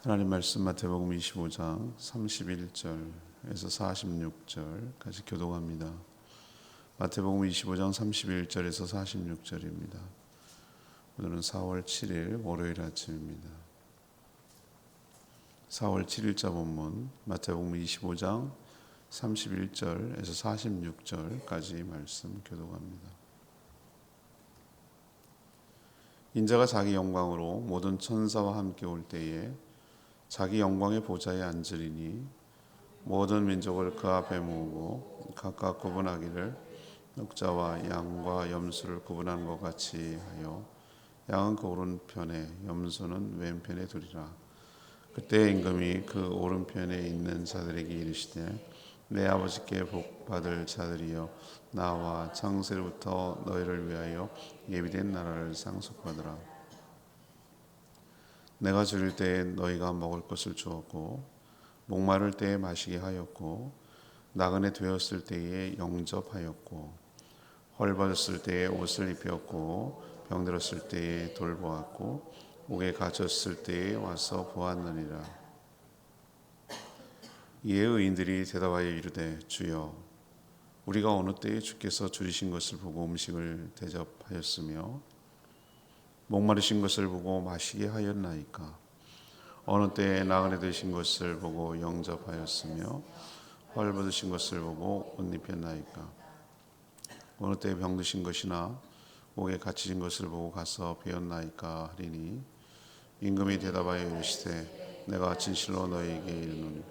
하나님 말씀 마태복음 25장 31절에서 46절까지 교독합니다. 마태복음 25장 31절에서 46절입니다. 오늘은 4월 7일 월요일 아침입니다. 4월 7일자 본문 마태복음 25장 31절에서 46절까지 말씀 교독합니다. 인자가 자기 영광으로 모든 천사와 함께 올 때에 자기 영광의 보좌에 앉으리니 모든 민족을 그 앞에 모으고 각각 구분하기를 녹자와 양과 염소를 구분한 것 같이 하여 양은 그 오른편에 염소는 왼편에 두리라. 그때 임금이 그 오른편에 있는 자들에게 이르시되 내 아버지께 복받을 자들이여 나와 창세로부터 너희를 위하여 예비된 나라를 상속받으라. 내가 줄일 때에 너희가 먹을 것을 주었고 목마를 때에 마시게 하였고 나그네 되었을 때에 영접하였고 헐벗었을 때에 옷을 입혔고 병들었을 때에 돌보았고 옥에 갇혔을 때에 와서 보았느니라. 이에 의인들이 대답하여 이르되 주여 우리가 어느 때에 주께서 줄이신 것을 보고 음식을 대접하였으며 목마르신 것을 보고 마시게 하였나이까? 어느 때에 나그네 되신 것을 보고 영접하였으며 헐벗으신 것을 보고 옷 입혔나이까? 어느 때에 병드신 것이나 옥에 갇히신 것을 보고 가서 배웠나이까 하리니 임금이 대답하여 이르시되 내가 진실로 너희에게 이르노니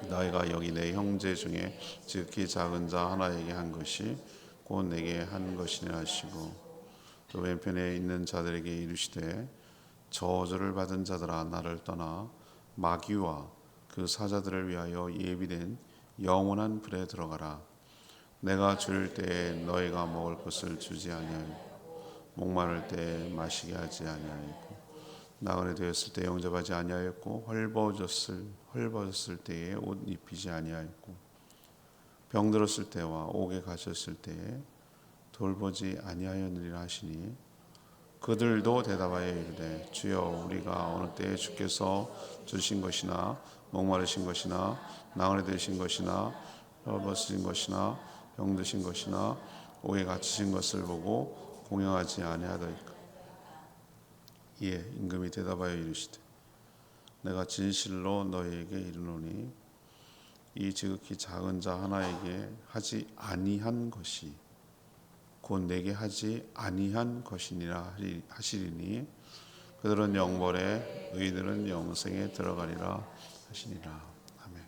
너희가 여기 내 형제 중에 지극히 작은 자 하나에게 한 것이 곧 내게 한 것이니라 하시고 또 왼편에 있는 자들에게 이르시되 저주를 받은 자들아 나를 떠나 마귀와 그 사자들을 위하여 예비된 영원한 불에 들어가라. 내가 줄일 때에 너희가 먹을 것을 주지 아니하였고 목마를 때에 마시게 하지 아니하였고 나그네 되었을 때 영접하지 아니하였고 헐벗었을 때에 옷 입히지 아니하였고 병들었을 때와 옥에 갇혔을 때에 돌보지 아니하였느니라 하시니 그들도 대답하여 이르되 주여 우리가 어느 때에 주께서 주신 것이나 목마르신 것이나 나그네 되신 것이나 헐벗으신 것이나 병드신 것이나 옥에 갇히신 것을 보고 공양하지 아니하더이까. 이에 임금이 대답하여 이르시되 내가 진실로 너희에게 이르노니 이 지극히 작은 자 하나에게 하지 아니한 것이 곧 내게 하지 아니한 것이니라 하시리니 그들은 영벌에 의인들은 영생에 들어가리라 하시니라. 아멘.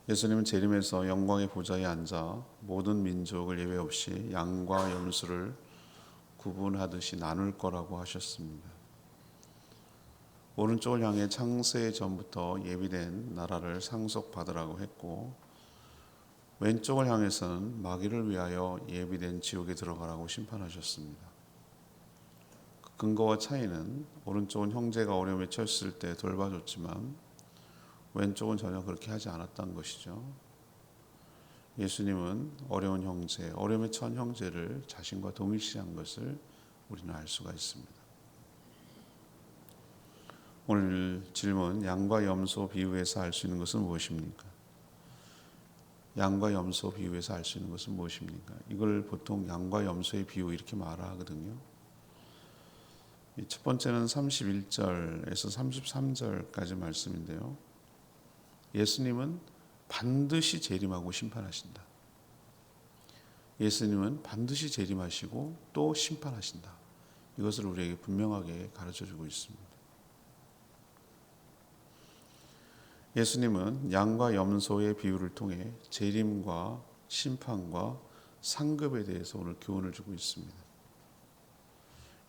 예수님은 재림에서 영광의 보좌에 앉아 모든 민족을 예외 없이 양과 염소를 구분하듯이 나눌 거라고 하셨습니다. 오른쪽을 향해 창세 전부터 예비된 나라를 상속받으라고 했고 왼쪽을 향해서는 마귀를 위하여 예비된 지옥에 들어가라고 심판하셨습니다. 그 근거와 차이는 오른쪽은 형제가 어려움에 처했을 때 돌봐줬지만 왼쪽은 전혀 그렇게 하지 않았다는 것이죠. 예수님은 어려운 형제, 어려움에 처한 형제를 자신과 동일시한 것을 우리는 알 수가 있습니다. 오늘 질문, 양과 염소 비유에서 알 수 있는 것은 무엇입니까? 양과 염소 비유에서 알 수 있는 것은 무엇입니까? 이걸 보통 양과 염소의 비유 이렇게 말하거든요. 첫 번째는 31절에서 33절까지 말씀인데요. 예수님은 반드시 재림하고 심판하신다. 예수님은 반드시 재림하시고 또 심판하신다. 이것을 우리에게 분명하게 가르쳐주고 있습니다. 예수님은 양과 염소의 비유를 통해 재림과 심판과 상급에 대해서 오늘 교훈을 주고 있습니다.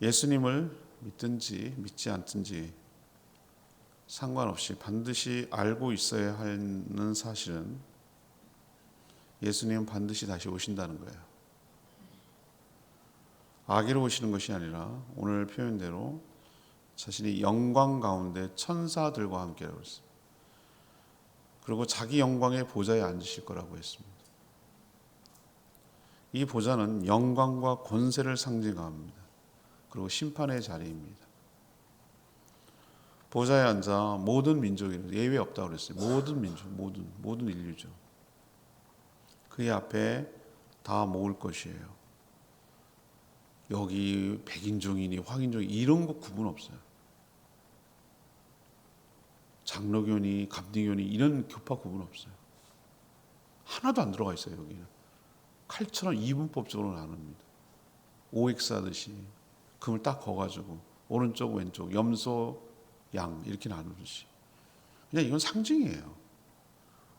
예수님을 믿든지 믿지 않든지 상관없이 반드시 알고 있어야 하는 사실은 예수님은 반드시 다시 오신다는 거예요. 아기로 오시는 것이 아니라 오늘 표현대로 자신이 영광 가운데 천사들과 함께라고 했습니다. 그리고 자기 영광의 보좌에 앉으실 거라고 했습니다. 이 보좌는 영광과 권세를 상징합니다. 그리고 심판의 자리입니다. 보좌에 앉아 모든 민족이 예외 없다고 그랬어요. 모든 민족, 모든 인류죠. 그의 앞에 다 모을 것이에요. 여기 백인종이니 황인종이 이런 거 구분 없어요. 장로교니 감리교니 이런 교파 구분 없어요. 하나도 안 들어가 있어요. 여기는 칼처럼 이분법적으로 나눕니다. OX 하듯이 금을 딱 거가지고 오른쪽 왼쪽 염소 양 이렇게 나누듯이 그냥 이건 상징이에요.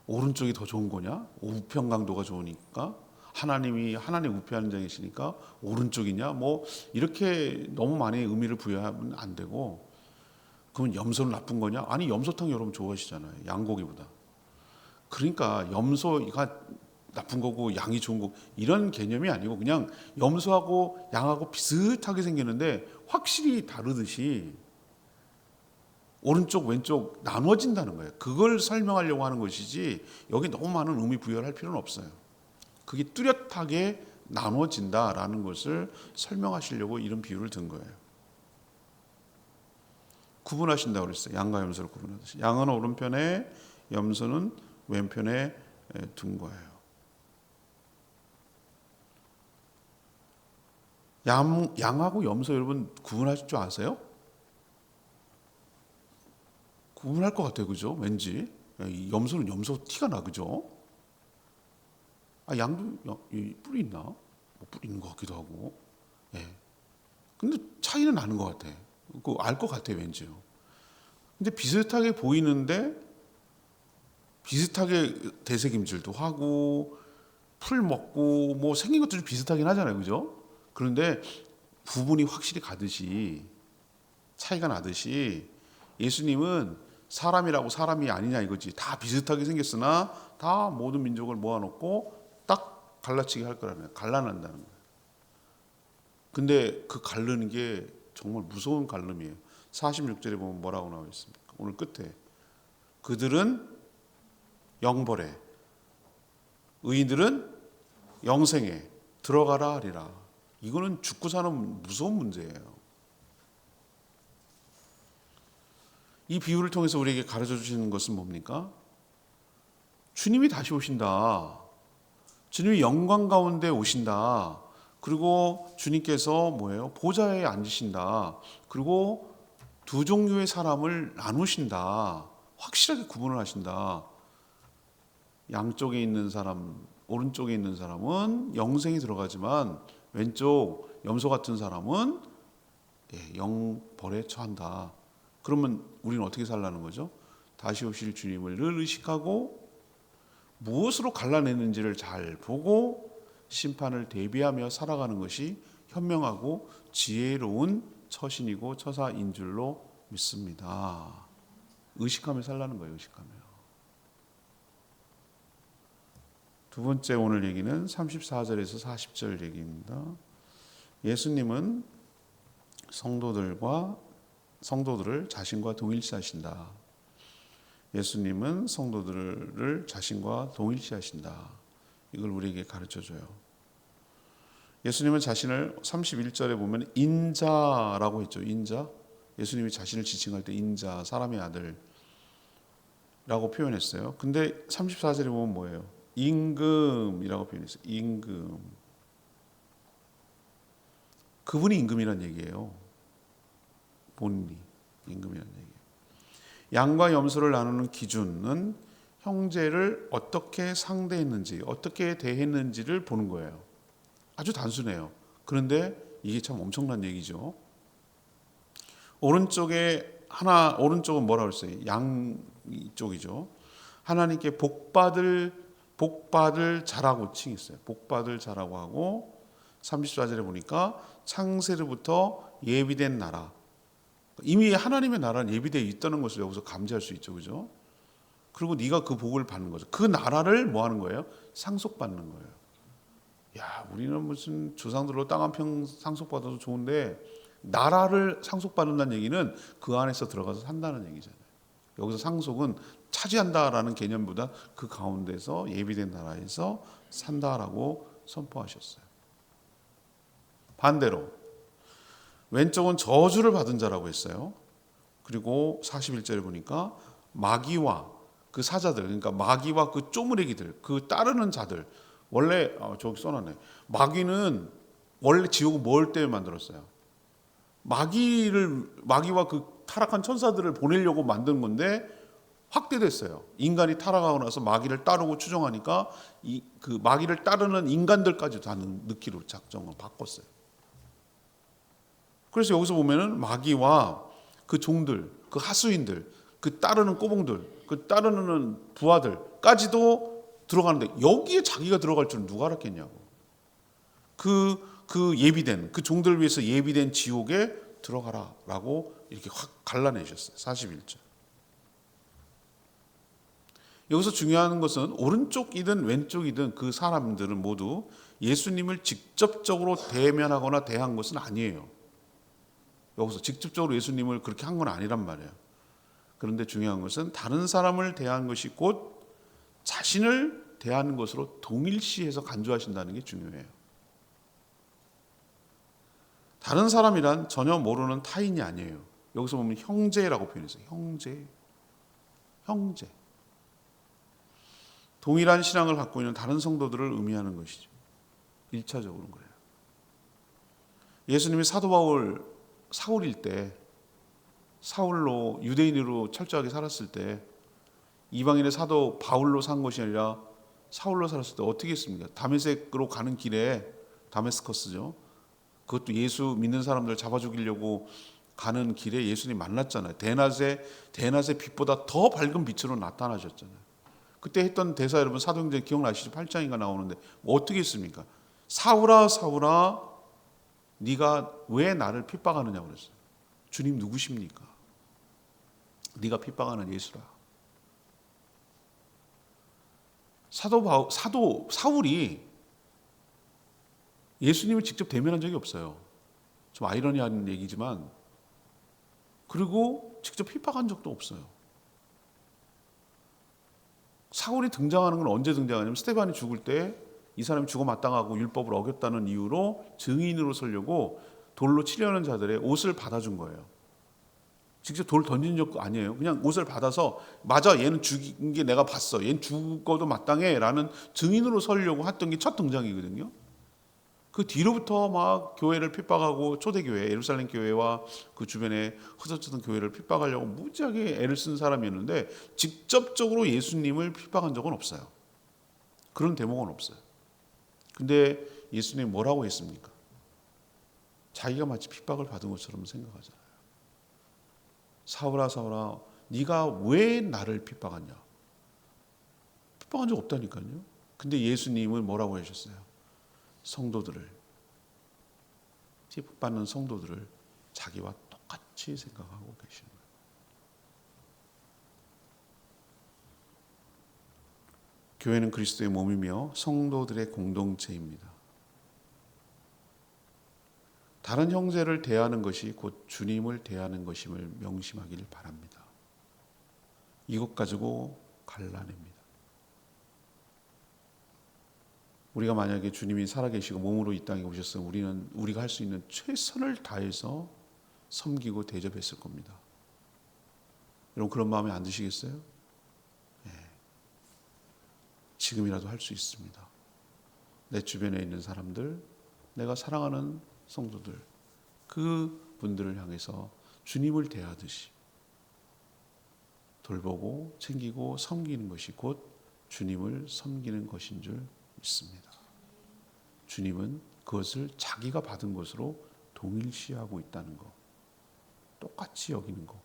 오른쪽이 더 좋은 거냐? 우편 강도가 좋으니까 하나님 우편하는 장이시니까 오른쪽이냐? 뭐 이렇게 너무 많이 의미를 부여하면 안 되고, 그러면 염소는 나쁜 거냐? 아니, 염소탕 여러분 좋아하시잖아요. 양고기보다. 그러니까 염소가 나쁜 거고 양이 좋은 거 이런 개념이 아니고 그냥 염소하고 양하고 비슷하게 생기는데 확실히 다르듯이 오른쪽 왼쪽 나눠진다는 거예요. 그걸 설명하려고 하는 것이지 여기 너무 많은 의미 부여를 할 필요는 없어요. 그게 뚜렷하게 나눠진다라는 것을 설명하시려고 이런 비유를 든 거예요. 구분하신다고 그랬어요. 양과 염소를 구분하듯이. 양은 오른편에 염소는 왼편에 둔 거예요. 양하고 염소 여러분 구분하실 줄 아세요? 구분할 것 같아요. 그죠? 왠지. 염소는 염소 티가 나. 그죠? 양도 뿔이 있나? 뭐 뿔 있는 것 같기도 하고. 예. 근데 차이는 나는 것 같아. 알 것 같아, 왠지요. 근데 비슷하게 보이는데 비슷하게 대세김질도 하고 풀 먹고 뭐 생긴 것도 좀 비슷하긴 하잖아요. 그죠? 그런데 구분이 확실히 가듯이 차이가 나듯이 예수님은 사람이라고 사람이 아니냐 이거지. 다 비슷하게 생겼으나 다 모든 민족을 모아놓고 딱 갈라치기 할 거라는 거예요. 갈라낸다는 거예요. 근데 그 갈르는 게 정말 무서운 갈름이에요. 46절에 보면 뭐라고 나와 있습니까? 오늘 끝에 그들은 영벌에 의인들은 영생에 들어가라 하리라. 이거는 죽고 사는 무서운 문제예요. 이 비유를 통해서 우리에게 가르쳐 주시는 것은 뭡니까? 주님이 다시 오신다. 주님이 영광 가운데 오신다. 그리고 주님께서 뭐예요? 보좌에 앉으신다. 그리고 두 종류의 사람을 나누신다. 확실하게 구분을 하신다. 양쪽에 있는 사람, 오른쪽에 있는 사람은 영생이 들어가지만 왼쪽 염소 같은 사람은 영벌에 처한다. 그러면 우리는 어떻게 살라는 거죠? 다시 오실 주님을 늘 의식하고 무엇으로 갈라내는지를 잘 보고 심판을 대비하며 살아가는 것이 현명하고 지혜로운 처신이고 처사인 줄로 믿습니다. 의식하며 살라는 거예요. 의식하며. 두 번째 오늘 얘기는 34절에서 40절 얘기입니다. 예수님은 성도들을 자신과 동일시하신다. 예수님은 성도들을 자신과 동일시하신다. 이걸 우리에게 가르쳐줘요. 예수님은 자신을 31절에 보면 인자라고 했죠. 인자. 예수님이 자신을 지칭할 때 인자, 사람의 아들라고 표현했어요. 근데 34절에 보면 뭐예요? 임금이라고 표현했어요. 임금. 그분이 임금이란 얘기예요. 본인이 임금이란 얘기예요. 양과 염소를 나누는 기준은 형제를 어떻게 상대했는지, 어떻게 대했는지를 보는 거예요. 아주 단순해요. 그런데 이게 참 엄청난 얘기죠. 오른쪽은 뭐라고 했어요? 양 쪽이죠. 하나님께 복받을 자라고 칭했어요. 복받을 자라고 하고 34절에 보니까 창세로부터 예비된 나라. 이미 하나님의 나라는 예비되어 있다는 것을 여기서 감지할 수 있죠. 그죠? 그리고 네가 그 복을 받는 거죠. 그 나라를 뭐 하는 거예요? 상속받는 거예요. 야, 우리는 무슨 조상들로 땅 한 평 상속받아도 좋은데 나라를 상속받는다는 얘기는 그 안에서 들어가서 산다는 얘기잖아요. 여기서 상속은 차지한다라는 개념보다 그 가운데서 예비된 나라에서 산다라고 선포하셨어요. 반대로 왼쪽은 저주를 받은 자라고 했어요. 그리고 41절에 보니까 마귀와 그 사자들, 그러니까 마귀와 그 쪼무레기들, 그 따르는 자들. 원래 저기 써놨네. 마귀는 원래 지옥을 뭘 때문에 만들었어요? 마귀와 그 타락한 천사들을 보내려고 만든 건데 확대됐어요. 인간이 타락하고 나서 마귀를 따르고 추종하니까 그 마귀를 따르는 인간들까지 다 넣기로 작정을 바꿨어요. 그래서 여기서 보면은 마귀와 그 종들, 그 하수인들, 그 따르는 꼬봉들, 그 따르는 부하들까지도 들어가는데 여기에 자기가 들어갈 줄은 누가 알았겠냐고. 그 예비된, 그 종들을 위해서 예비된 지옥에 들어가라라고 이렇게 확 갈라내셨어요. 41절. 여기서 중요한 것은 오른쪽이든 왼쪽이든 그 사람들은 모두 예수님을 직접적으로 대면하거나 대한 것은 아니에요. 여기서 직접적으로 예수님을 그렇게 한 건 아니란 말이에요. 그런데 중요한 것은 다른 사람을 대한 것이 곧 자신을 대하는 것으로 동일시해서 간주하신다는 게 중요해요. 다른 사람이란 전혀 모르는 타인이 아니에요. 여기서 보면 형제라고 표현했어요. 형제. 동일한 신앙을 갖고 있는 다른 성도들을 의미하는 것이죠. 1차적으로는 그래요. 예수님이 사도 바울 사울일 때, 사울로 유대인으로 철저하게 살았을 때, 이방인의 사도 바울로 산 것이 아니라 사울로 살았을 때 어떻게 했습니까? 다메섹으로 가는 길에, 다메스커스죠. 그것도 예수 믿는 사람들 잡아 죽이려고 가는 길에 예수님 만났잖아요. 대낮의 빛보다 더 밝은 빛으로 나타나셨잖아요. 그때 했던 대사 여러분 사도행전 기억나시죠? 8장인가 나오는데 어떻게 했습니까? 사울아 사울아 네가 왜 나를 핍박하느냐고 그랬어요. 주님 누구십니까? 네가 핍박하는 예수라. 사울이 예수님을 직접 대면한 적이 없어요. 좀 아이러니한 얘기지만, 그리고 직접 핍박한 적도 없어요. 사울이 등장하는 건 언제 등장하냐면 스데반이 죽을 때 이 사람이 죽어 마땅하고 율법을 어겼다는 이유로 증인으로 서려고 돌로 치려는 자들의 옷을 받아준 거예요. 직접 돌 던진 적도 아니에요. 그냥 옷을 받아서 맞아 얘는 죽인 게 내가 봤어. 얘는 죽어도 마땅해 라는 증인으로 서려고 했던 게 첫 등장이거든요. 그 뒤로부터 막 교회를 핍박하고 초대교회, 예루살렘 교회와 그 주변에 흩어졌던 교회를 핍박하려고 무지하게 애를 쓴 사람이었는데 직접적으로 예수님을 핍박한 적은 없어요. 그런 대목은 없어요. 근데 예수님이 뭐라고 했습니까? 자기가 마치 핍박을 받은 것처럼 생각하잖아요. 사울아 사울아 네가 왜 나를 핍박하냐? 핍박한 적 없다니까요. 근데 예수님은 뭐라고 하셨어요? 성도들을, 핍박받는 성도들을 자기와 똑같이 생각하고 계시는 거예요. 교회는 그리스도의 몸이며 성도들의 공동체입니다. 다른 형제를 대하는 것이 곧 주님을 대하는 것임을 명심하기를 바랍니다. 이것 가지고 갈라냅니다. 우리가 만약에 주님이 살아계시고 몸으로 이 땅에 오셨으면 우리가 할 수 있는 최선을 다해서 섬기고 대접했을 겁니다. 여러분 그런 마음에 안 드시겠어요? 네. 지금이라도 할 수 있습니다. 내 주변에 있는 사람들, 내가 사랑하는 성도들, 그 분들을 향해서 주님을 대하듯이 돌보고 챙기고 섬기는 것이 곧 주님을 섬기는 것인 줄 믿습니다. 주님은 그것을 자기가 받은 것으로 동일시하고 있다는 것, 똑같이 여기는 것,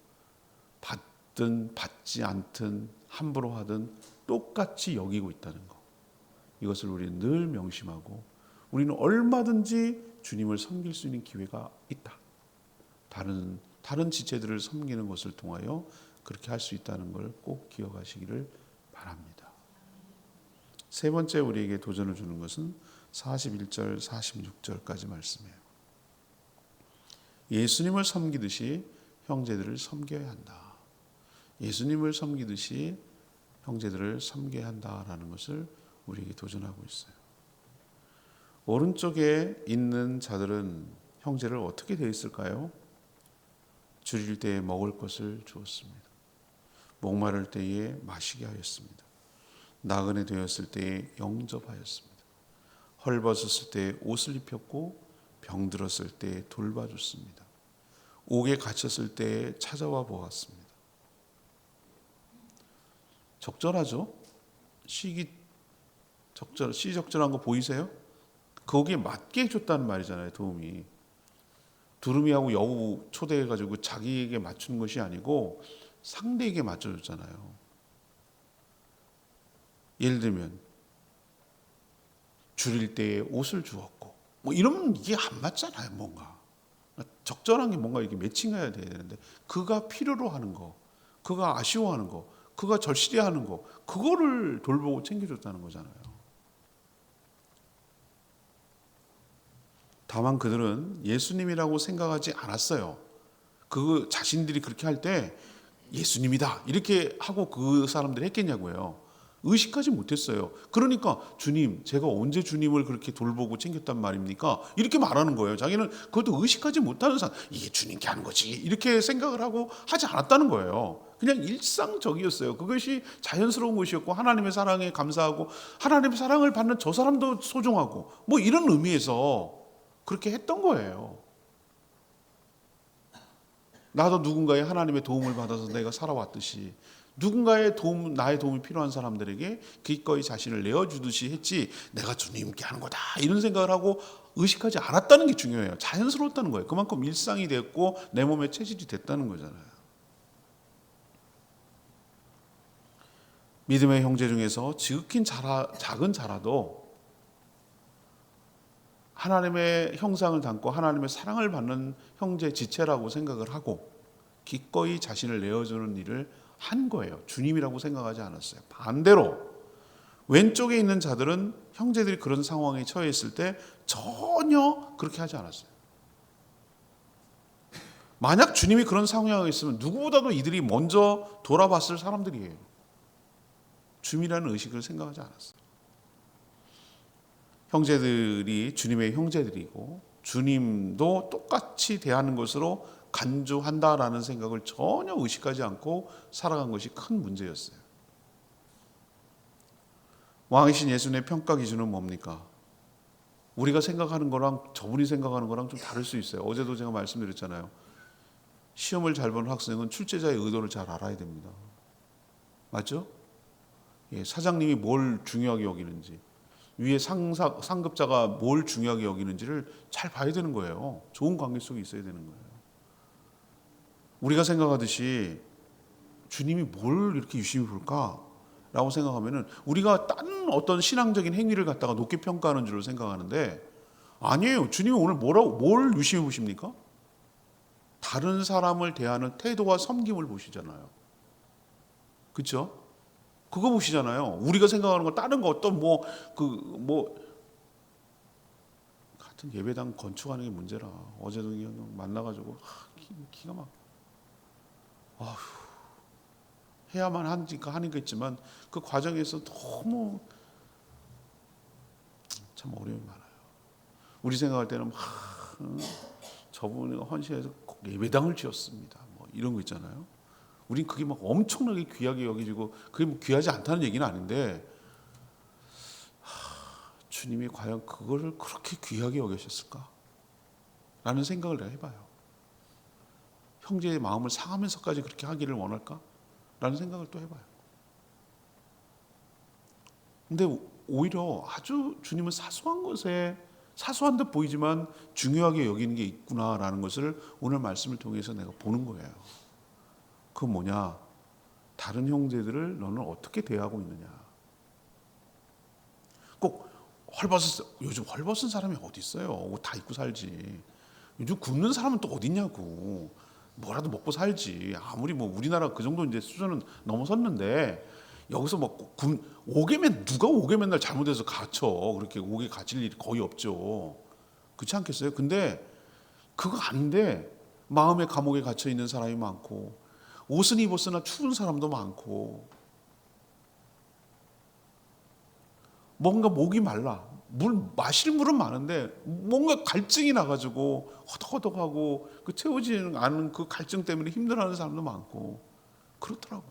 받든 받지 않든 함부로 하든 똑같이 여기고 있다는 것, 이것을 우리는 늘 명심하고 우리는 얼마든지 주님을 섬길 수 있는 기회가 있다. 다른 지체들을 섬기는 것을 통하여 그렇게 할 수 있다는 걸 꼭 기억하시기를 바랍니다. 세 번째 우리에게 도전을 주는 것은 41절, 46절까지 말씀이에요. 예수님을 섬기듯이 형제들을 섬겨야 한다. 예수님을 섬기듯이 형제들을 섬겨야 한다라는 것을 우리에게 도전하고 있어요. 오른쪽에 있는 자들은 형제를 어떻게 대했을까요? 줄일 때에 먹을 것을 주었습니다. 목마를 때에 마시게 하였습니다. 나그네 되었을 때에 영접하였습니다. 헐벗었을 때에 옷을 입혔고 병들었을 때에 돌봐줬습니다. 옥에 갇혔을 때에 찾아와 보았습니다. 적절하죠? 시적절한 거 보이세요? 거기에 맞게 해줬다는 말이잖아요. 도움이 두루미하고 여우 초대해가지고 자기에게 맞추는 것이 아니고 상대에게 맞춰줬잖아요. 예를 들면 줄일 때에 옷을 주었고 뭐 이러면 이게 안 맞잖아요. 뭔가 적절한 게 뭔가 이렇게 매칭해야 되는데 그가 필요로 하는 거, 그가 아쉬워하는 거, 그가 절실해하는 거, 그거를 돌보고 챙겨줬다는 거잖아요. 다만 그들은 예수님이라고 생각하지 않았어요. 그 자신들이 그렇게 할 때 예수님이다 이렇게 하고 그 사람들이 했겠냐고요. 의식하지 못했어요. 그러니까 주님, 제가 언제 주님을 그렇게 돌보고 챙겼단 말입니까? 이렇게 말하는 거예요. 자기는 그것도 의식하지 못하는 사람, 이게 주님께 하는 거지 이렇게 생각을 하고 하지 않았다는 거예요. 그냥 일상적이었어요. 그것이 자연스러운 것이었고 하나님의 사랑에 감사하고 하나님의 사랑을 받는 저 사람도 소중하고 뭐 이런 의미에서 그렇게 했던 거예요. 나도 누군가의 하나님의 도움을 받아서 내가 살아왔듯이 누군가의 도움, 나의 도움이 필요한 사람들에게 기꺼이 자신을 내어주듯이 했지 내가 주님께 하는 거다 이런 생각을 하고 의식하지 않았다는 게 중요해요. 자연스러웠다는 거예요. 그만큼 일상이 됐고 내 몸에 체질이 됐다는 거잖아요. 믿음의 형제 중에서 지극히 작은 자라도 하나님의 형상을 담고 하나님의 사랑을 받는 형제 지체라고 생각을 하고 기꺼이 자신을 내어주는 일을 한 거예요. 주님이라고 생각하지 않았어요. 반대로 왼쪽에 있는 자들은 형제들이 그런 상황에 처해 있을 때 전혀 그렇게 하지 않았어요. 만약 주님이 그런 상황에 있으면 누구보다도 이들이 먼저 돌아봤을 사람들이에요. 주님이라는 의식을 생각하지 않았어요. 형제들이 주님의 형제들이고 주님도 똑같이 대하는 것으로 간주한다라는 생각을 전혀 의식하지 않고 살아간 것이 큰 문제였어요. 왕이신 예수님의 평가 기준은 뭡니까? 우리가 생각하는 거랑 저분이 생각하는 거랑 좀 다를 수 있어요. 어제도 제가 말씀드렸잖아요. 시험을 잘 보는 학생은 출제자의 의도를 잘 알아야 됩니다. 맞죠? 예, 사장님이 뭘 중요하게 여기는지 위에 상급자가 뭘 중요하게 여기는지를 잘 봐야 되는 거예요. 좋은 관계 속에 있어야 되는 거예요. 우리가 생각하듯이 주님이 뭘 이렇게 유심히 볼까라고 생각하면은 우리가 다른 어떤 신앙적인 행위를 갖다가 높게 평가하는 줄로 생각하는데 아니에요. 주님이 오늘 뭘 유심히 보십니까? 다른 사람을 대하는 태도와 섬김을 보시잖아요. 그렇죠? 그거 보시잖아요. 우리가 생각하는 거 다른 거 어떤 같은 예배당 건축하는 게 문제라. 어제도 만나가지고 기가 막 해야만 하니까 있지만 그 과정에서 너무 참 어려움이 많아요. 우리 생각할 때는 저분이 헌신해서 예배당을 지었습니다. 뭐 이런 거 있잖아요. 우린 그게 막 엄청나게 귀하게 여기지고 그게 뭐 귀하지 않다는 얘기는 아닌데 주님이 과연 그거를 그렇게 귀하게 여기셨을까? 라는 생각을 내가 해봐요. 형제의 마음을 상하면서까지 그렇게 하기를 원할까? 라는 생각을 또 해봐요. 근데 오히려 아주 주님은 사소한 것에 사소한 듯 보이지만 중요하게 여기는 게 있구나라는 것을 오늘 말씀을 통해서 내가 보는 거예요. 그건 뭐냐? 다른 형제들을 너는 어떻게 대하고 있느냐? 꼭 요즘 헐벗은 사람이 어디 있어요? 옷 다 입고 살지. 요즘 굶는 사람은 또 어디 있냐고. 뭐라도 먹고 살지. 아무리 뭐 우리나라 그 정도 이제 수준은 넘어섰는데 여기서 뭐 누가 옥에 맨날 잘못해서 갇혀. 그렇게 옥에 갇힐 일이 거의 없죠. 그렇지 않겠어요? 근데 그거 아닌데 마음의 감옥에 갇혀 있는 사람이 많고 옷은 입었으나 추운 사람도 많고 뭔가 목이 말라. 마실 물은 많은데 뭔가 갈증이 나가지고 허덕허덕하고 그 채워지는 않은 그 갈증 때문에 힘들어하는 사람도 많고 그렇더라고.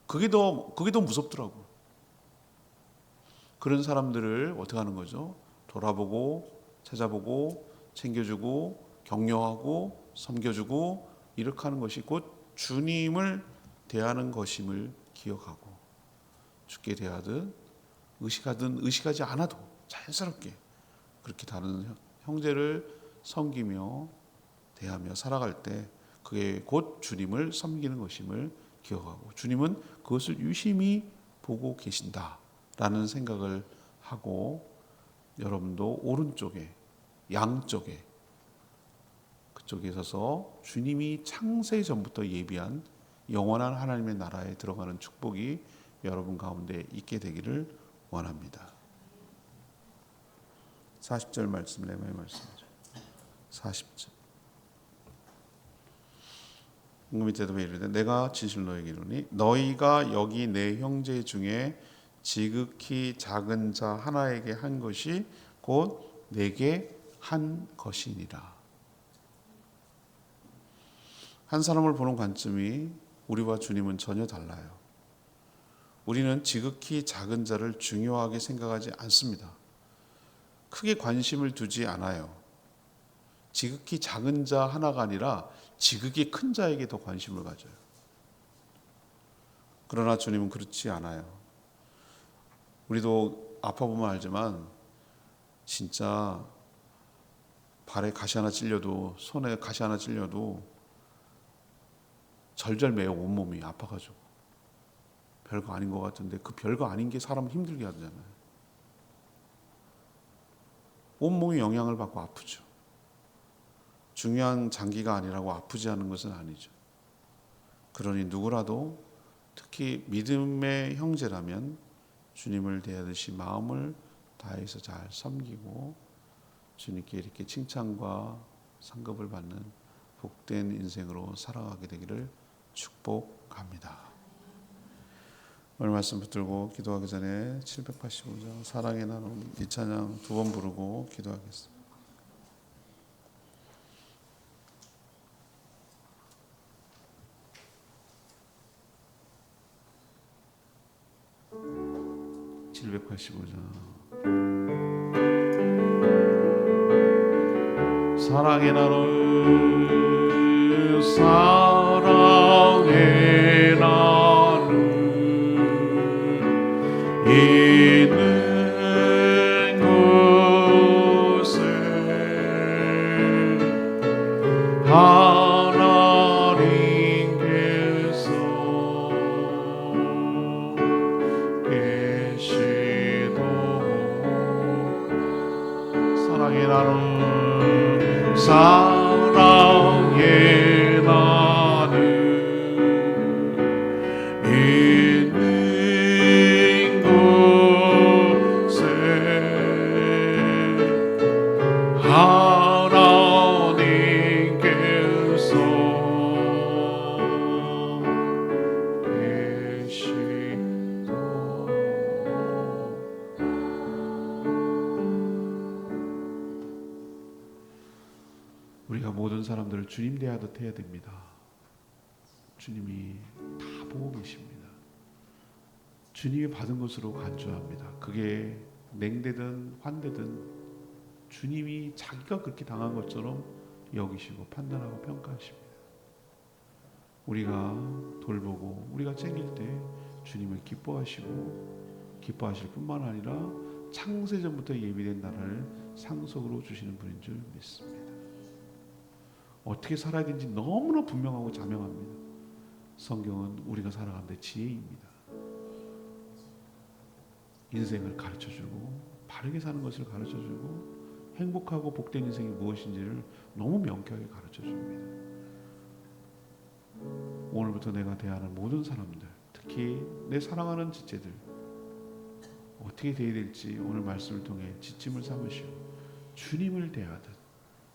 그게 더 무섭더라고. 그런 사람들을 어떻게 하는 거죠? 돌아보고 찾아보고 챙겨주고 격려하고 섬겨주고 이렇게 하는 것이 곧 주님을 대하는 것임을 기억하고, 주께 대하든 의식하든 의식하지 않아도 자연스럽게 그렇게 다른 형제를 섬기며 대하며 살아갈 때 그게 곧 주님을 섬기는 것임을 기억하고, 주님은 그것을 유심히 보고 계신다라는 생각을 하고, 여러분도 오른쪽에 양쪽에 그쪽에 서서 주님이 창세 전부터 예비한 영원한 하나님의 나라에 들어가는 축복이 여러분 가운데 있게 되기를 원합니다. 40절 말씀, 레마의 말씀이죠. 40절. 임금이 대답하여 이르되 내가 진실로 너에게 이르노니 너희가 여기 내 형제 중에 지극히 작은 자 하나에게 한 것이 곧 내게 한 것이니라. 한 사람을 보는 관점이 우리와 주님은 전혀 달라요. 우리는 지극히 작은 자를 중요하게 생각하지 않습니다. 크게 관심을 두지 않아요. 지극히 작은 자 하나가 아니라 지극히 큰 자에게 더 관심을 가져요. 그러나 주님은 그렇지 않아요. 우리도 아파보면 알지만 진짜 발에 가시 하나 찔려도, 손에 가시 하나 찔려도 절절매요. 온몸이 아파가지고 별거 아닌 것 같은데 그 별거 아닌 게 사람을 힘들게 하잖아요. 온몸이 영향을 받고 아프죠. 중요한 장기가 아니라고 아프지 않은 것은 아니죠. 그러니 누구라도 특히 믿음의 형제라면 주님을 대하듯이 마음을 다해서 잘 섬기고 주님께 이렇게 칭찬과 상급을 받는 복된 인생으로 살아가게 되기를 축복합니다. 오늘 말씀 붙들고 기도하기 전에 785장 사랑의 나눔 이 찬양 두 번 부르고 기도하겠습니다. 사랑의 나눔 사랑의 나눔 있는 곳에 하나님께서 계시도 사랑의 나눔 사랑의 나눔 있는 곳에 하나님께서 계시도 우리가 모든 사람들을 주님 대하듯 해야 됩니다. 주님이 다 보고 계십니다. 주님이 받은 것으로 간주합니다. 그게 냉대든 환대든 주님이 자기가 그렇게 당한 것처럼 여기시고 판단하고 평가하십니다. 우리가 돌보고 우리가 챙길 때 주님을 기뻐하시고 기뻐하실 뿐만 아니라 창세전부터 예비된 나라를 상속으로 주시는 분인 줄 믿습니다. 어떻게 살아야 되는지 너무나 분명하고 자명합니다. 성경은 우리가 살아가는 데 지혜입니다. 인생을 가르쳐주고 바르게 사는 것을 가르쳐주고 행복하고 복된 인생이 무엇인지를 너무 명쾌하게 가르쳐줍니다. 오늘부터 내가 대하는 모든 사람들, 특히 내 사랑하는 지체들 어떻게 대해야 될지 오늘 말씀을 통해 지침을 삼으시고 주님을 대하듯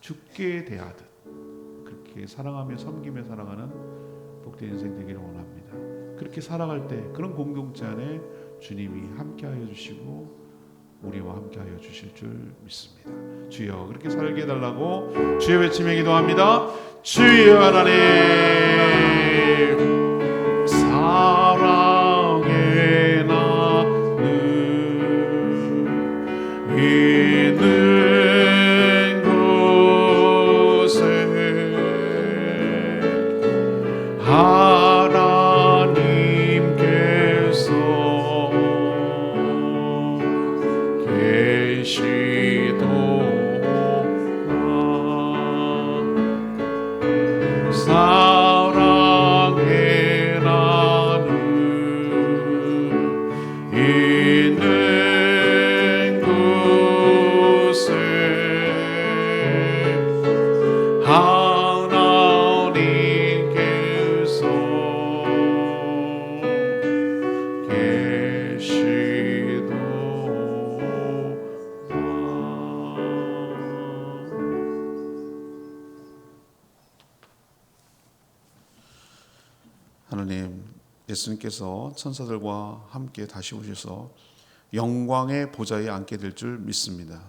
주께 대하듯 그렇게 사랑하며 섬기며 살아가는 복된 인생 되기를 원합니다. 그렇게 살아갈 때 그런 공동체 안에 주님이 함께하여 주시고 우리와 함께하여 주실 줄 믿습니다. 주여 그렇게 살게 해달라고 주의 외치며 기도합니다. 주여 하나님 사랑의 나는 있는 곳에 하나님께서 계시도다 사랑의 나는 있는 곳에 하나님께서 하나님, 예수님께서 천사들과 함께 다시 오셔서 영광의 보좌에 앉게 될 줄 믿습니다.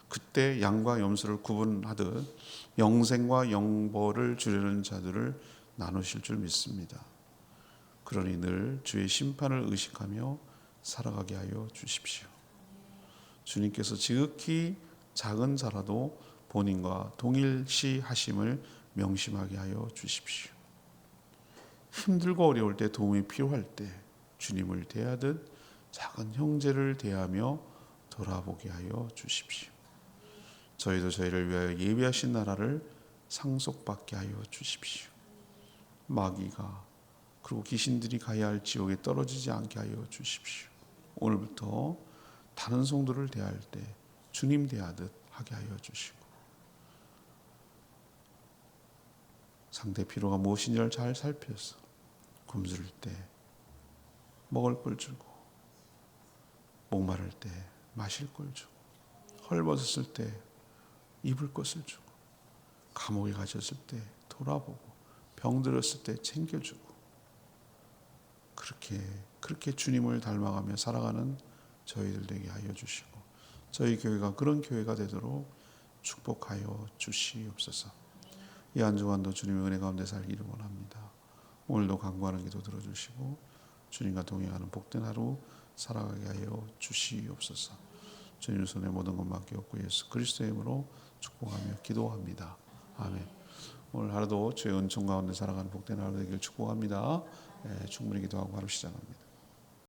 그때 양과 염소를 구분하듯 영생과 영벌을 주려는 자들을 나누실 줄 믿습니다. 그러니 늘 주의 심판을 의식하며 살아가게 하여 주십시오. 주님께서 지극히 작은 자라도 본인과 동일시하심을 명심하게 하여 주십시오. 힘들고 어려울 때 도움이 필요할 때 주님을 대하듯 작은 형제를 대하며 돌아보게 하여 주십시오. 저희도 저희를 위하여 예비하신 나라를 상속받게 하여 주십시오. 마귀가 그리고 귀신들이 가야 할 지옥에 떨어지지 않게 하여 주십시오. 오늘부터 다른 성도를 대할 때 주님 대하듯 하게 하여 주시고 상대 필요가 무엇인지를 잘 살펴서 굶주릴 때 먹을 걸 주고 목마를 때 마실 걸 주고 헐벗었을 때 입을 것을 주고 감옥에 갇혔을 때 돌아보고 병들었을 때 챙겨주고 그렇게 주님을 닮아가며 살아가는 저희들 되게 하여 주시고 저희 교회가 그런 교회가 되도록 축복하여 주시옵소서. 이 한 주간도 주님의 은혜 가운데 살기를 원합니다. 오늘도 간구하는 기도 들어주시고 주님과 동행하는 복된 하루 살아가게 하여 주시옵소서. 주님 손에 모든 것 맡기옵고 예수 그리스도의 이름으로 축복하며 기도합니다. 아멘. 오늘 하루도 주의 은총 가운데 살아가는 복된 하루 되기를 축복합니다. 충분히 기도하고 하루 시작합니다.